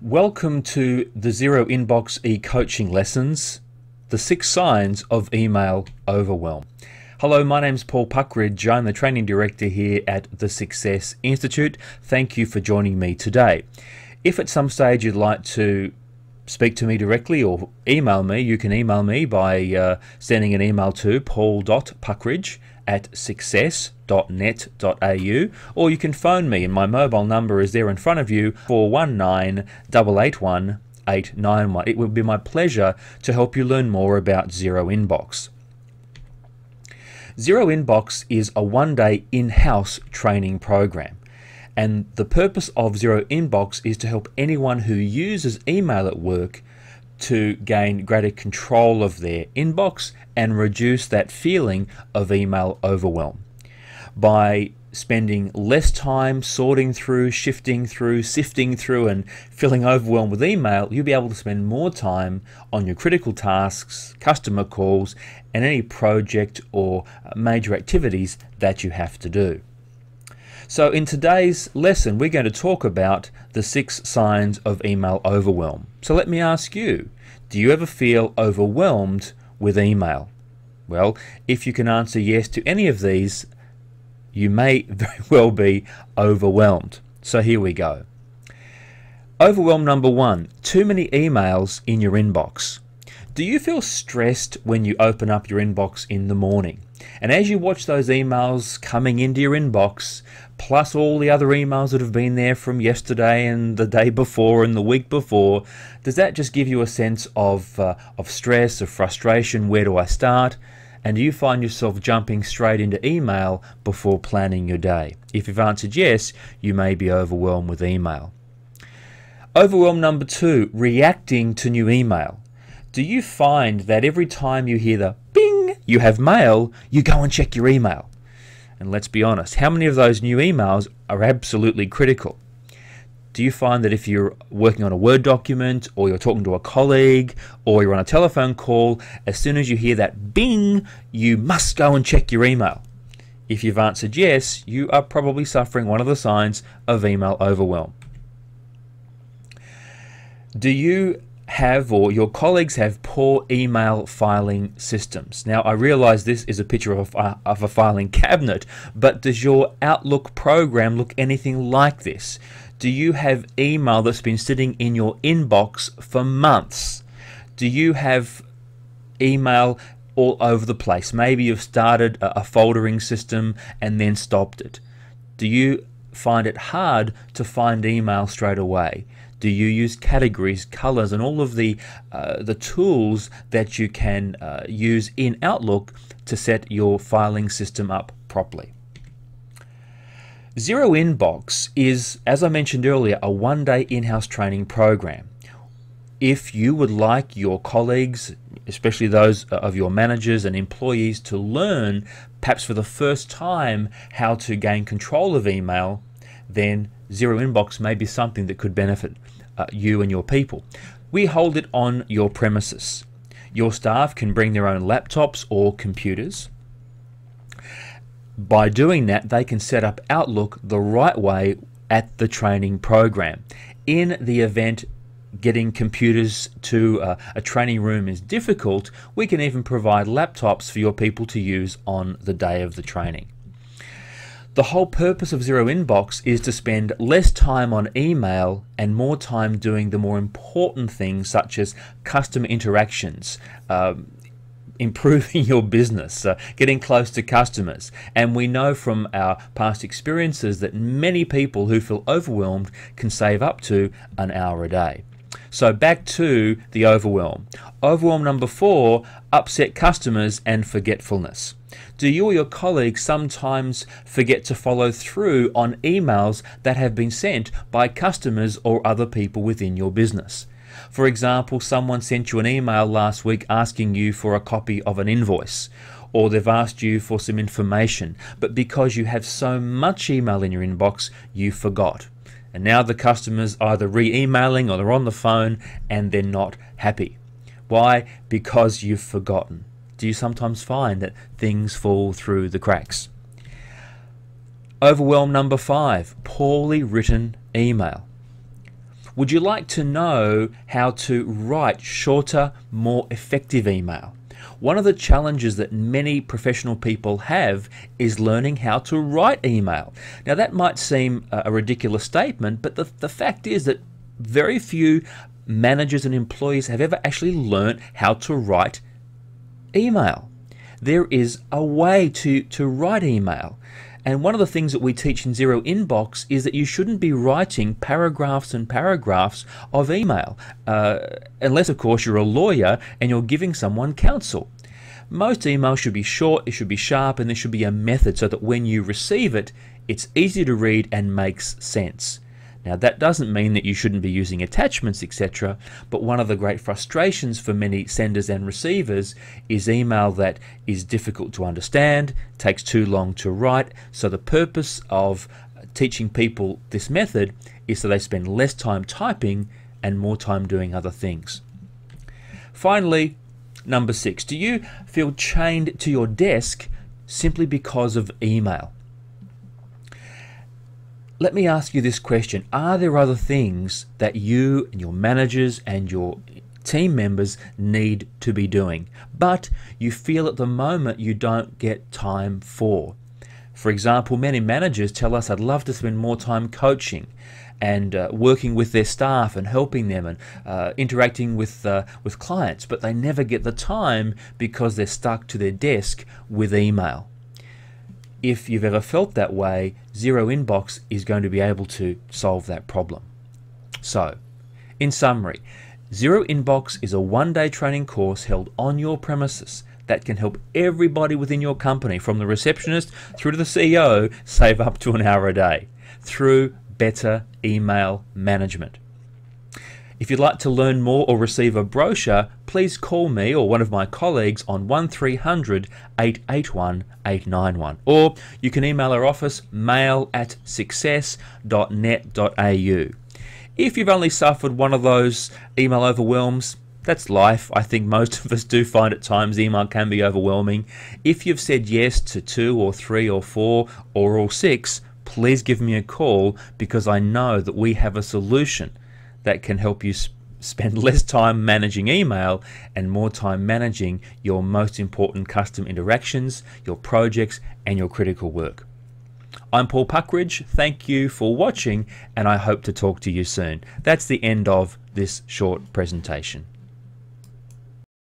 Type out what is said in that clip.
Welcome to the Zero Inbox e-coaching lessons, the 6 signs of email overwhelm. Hello, my name's Paul Puckridge. I'm the training director here at the Success Institute. Thank you for joining me today. If at some stage you'd like to speak to me directly or email me, you can email me by sending an email to paul.puckridge@success.net.au, or you can phone me, and my mobile number is there in front of you, 419 881 891. It would be my pleasure to help you learn more about Zero Inbox. Zero Inbox is a one-day in-house training program. And the purpose of Zero Inbox is to help anyone who uses email at work to gain greater control of their inbox and reduce that feeling of email overwhelm. By spending less time sorting through, shifting through, sifting through, and feeling overwhelmed with email, you'll be able to spend more time on your critical tasks, customer calls, and any project or major activities that you have to do. So in today's lesson, we're going to talk about the 6 signs of email overwhelm. So let me ask you, do you ever feel overwhelmed with email? Well, if you can answer yes to any of these, you may very well be overwhelmed. So here we go. Overwhelm number 1, too many emails in your inbox. Do you feel stressed when you open up your inbox in the morning? And as you watch those emails coming into your inbox, plus all the other emails that have been there from yesterday and the day before and the week before, does that just give you a sense of stress, of frustration? Where do I start? And do you find yourself jumping straight into email before planning your day? If you've answered yes, you may be overwhelmed with email. Overwhelm number 2, reacting to new email. Do you find that every time you hear the bing, you have mail, you go and check your email? And let's be honest, how many of those new emails are absolutely critical? Do you find that if you're working on a Word document, or you're talking to a colleague, or you're on a telephone call, as soon as you hear that bing, you must go and check your email? If you've answered yes, you are probably suffering one of the signs of email overwhelm. Do you have, or your colleagues have, poor email filing systems? Now, I realize this is a picture of a filing cabinet, but does your Outlook program look anything like this? Do you have email that's been sitting in your inbox for months? Do you have email all over the place? Maybe you've started a foldering system and then stopped it. Do you find it hard to find email straight away? Do you use categories, colors, and all of the tools that you can use in Outlook to set your filing system up properly? Zero Inbox is, as I mentioned earlier, a one-day in-house training program. If you would like your colleagues, especially those of your managers and employees, to learn, perhaps for the first time, how to gain control of email, then Zero Inbox may be something that could benefit you and your people. We hold it on your premises. Your staff can bring their own laptops or computers. By doing that, they can set up Outlook the right way at the training program. In the event getting computers to a training room is difficult, we can even provide laptops for your people to use on the day of the training. The whole purpose of Zero Inbox is to spend less time on email and more time doing the more important things, such as customer interactions, improving your business, getting close to customers. And we know from our past experiences that many people who feel overwhelmed can save up to an hour a day. So back to the overwhelm. Overwhelm number 4, upset customers and forgetfulness. Do you or your colleagues sometimes forget to follow through on emails that have been sent by customers or other people within your business? For example, someone sent you an email last week asking you for a copy of an invoice, or they've asked you for some information, but because you have so much email in your inbox, you forgot. And now the customer's either re-emailing or they're on the phone and they're not happy. Why? Because you've forgotten. Do you sometimes find that things fall through the cracks? Overwhelm number 5, poorly written email. Would you like to know how to write shorter, more effective email? One of the challenges that many professional people have is learning how to write email. Now that might seem a ridiculous statement, but the fact is that very few managers and employees have ever actually learned how to write email. There is a way to write email. And one of the things that we teach in Zero Inbox is that you shouldn't be writing paragraphs and paragraphs of email, unless of course you're a lawyer and you're giving someone counsel. Most email should be short, it should be sharp, and there should be a method so that when you receive it, it's easy to read and makes sense. Now that doesn't mean that you shouldn't be using attachments, etc., but one of the great frustrations for many senders and receivers is email that is difficult to understand, takes too long to write. So the purpose of teaching people this method is so they spend less time typing and more time doing other things. Finally, number 6, do you feel chained to your desk simply because of email? Let me ask you this question. Are there other things that you and your managers and your team members need to be doing, but you feel at the moment you don't get time for? For example, many managers tell us, I'd love to spend more time coaching and working with their staff and helping them and interacting with clients, but they never get the time because they're stuck to their desk with email. If you've ever felt that way, Zero Inbox is going to be able to solve that problem. So, in summary, Zero Inbox is a one-day training course held on your premises that can help everybody within your company, from the receptionist through to the CEO, save up to an hour a day through better email management. If you'd like to learn more or receive a brochure, please call me or one of my colleagues on 1300 881 891, or you can email our office, mail@success.net.au. If you've only suffered one of those email overwhelms, that's life. I think most of us do find at times email can be overwhelming. If you've said yes to 2 or 3 or 4 or all 6, please give me a call, because I know that we have a solution that can help you spend less time managing email and more time managing your most important customer interactions, your projects, and your critical work. I'm Paul Puckridge. Thank you for watching, and I hope to talk to you soon. That's the end of this short presentation.